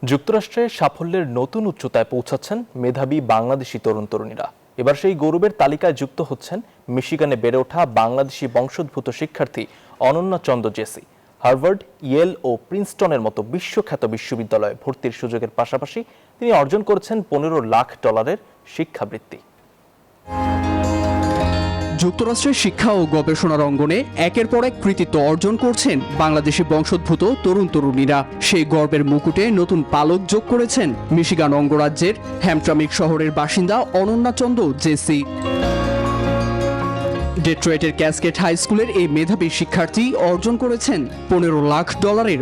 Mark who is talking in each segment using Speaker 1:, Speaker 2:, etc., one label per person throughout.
Speaker 1: যুক্তরাষ্ট্রে সাফল্যের নতুন উচ্চতায় পৌঁছাচ্ছেন মেধাবী বাংলাদেশি তরুণ তরুণীরা। এবার সেই গৌরবের তালিকায় যুক্ত হচ্ছেন মিশিগানে বেড়ে ওঠা বাংলাদেশি বংশোদ্ভূত শিক্ষার্থী অনন্যা চন্দ্র জেসি। হার্ভার্ড, ইয়েল ও প্রিন্সটনের মতো বিশ্বখ্যাত বিশ্ববিদ্যালয়ে ভর্তির সুযোগের পাশাপাশি তিনি অর্জন করেছেন $15 লাখ শিক্ষাবৃত্তি।
Speaker 2: যুক্তরাষ্ট্রের শিক্ষা ও গবেষণার অঙ্গনে একের পর এক কৃতিত্ব অর্জন করছেন বাংলাদেশি বংশোদ্ভূত তরুণ তরুণীরা। সেই গর্বের মুকুটে নতুন পালক যোগ করেছেন মিশিগান অঙ্গরাজ্যের হ্যামট্রামিক শহরের বাসিন্দা অনন্যা চন্দ্র জেসি। ডেট্রয়েটের ক্যাসকেট হাই স্কুলের এই মেধাবী শিক্ষার্থী অর্জন করেছেন $15 লাখ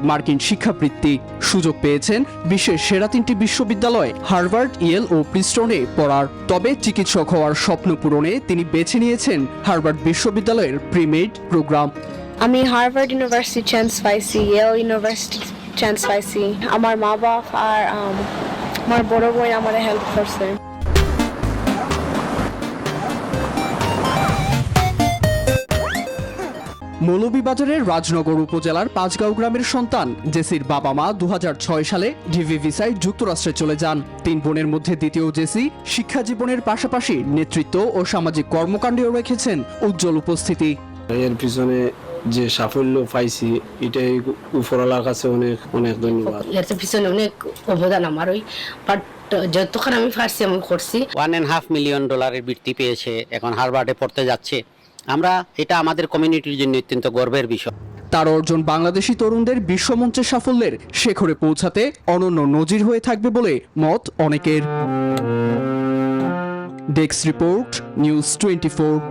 Speaker 2: মার্কিন শিক্ষাবৃত্তি। সুযোগ পেয়েছেন বিশ্বের সেরা 3টি বিশ্ববিদ্যালয় হার্ভার্ড, ইয়েল ও প্রিন্সটনে পড়ার। তবে চিকিৎসক হওয়ার স্বপ্ন পূরণে তিনি বেছে নিয়েছেন হার্ভার্ড বিশ্ববিদ্যালয়ের প্রিমেড প্রোগ্রাম।
Speaker 3: আমি হার্ভার্ড ইউনিভার্সিটি চান্স পাইছি, ইয়েল ইউনিভার্সিটি চান্স পাইছি। আমার মা বাবা আর আমার বড় বোন আমার হেল্প করছে।
Speaker 2: মৌলভীবাজারের রাজনগর উপজেলার পাঁচগাঁও গ্রামের সন্তান জেসির বাবা মা 2006 সালে ডিভি ভিসায় যুক্তরাষ্ট্রে চলে যান। 3 বোনের মধ্যে দ্বিতীয় জেসি শিক্ষা জীবনের পাশাপাশি নেতৃত্ব ও সামাজিক কর্মকাণ্ডেও রেখেছেন উজ্জ্বল উপস্থিতি।
Speaker 4: এর পিছনে যে সাফল্য পাইছি এটাই উপরওয়ালার কাছে অনেক অনেক ধন্যবাদ।
Speaker 5: এর পিছনে অনেক অবদান আমার, ওই বাট যতক্ষণ আমি পারছি আমি করছি।
Speaker 6: $1.5 মিলিয়ন বৃত্তি পেয়েছে, এখন হার্ভার্ডে পড়তে যাচ্ছে। আমরা এটা আমাদের কমিউনিটির জন্য অত্যন্ত গর্বের বিষয়।
Speaker 2: তার অর্জন বাংলাদেশি তরুণদের বিশ্বমঞ্চের সাফল্যের শেখরে পৌঁছাতে অনন্য নজির হয়ে থাকবে বলে মত অনেকের। Desk report, news 24।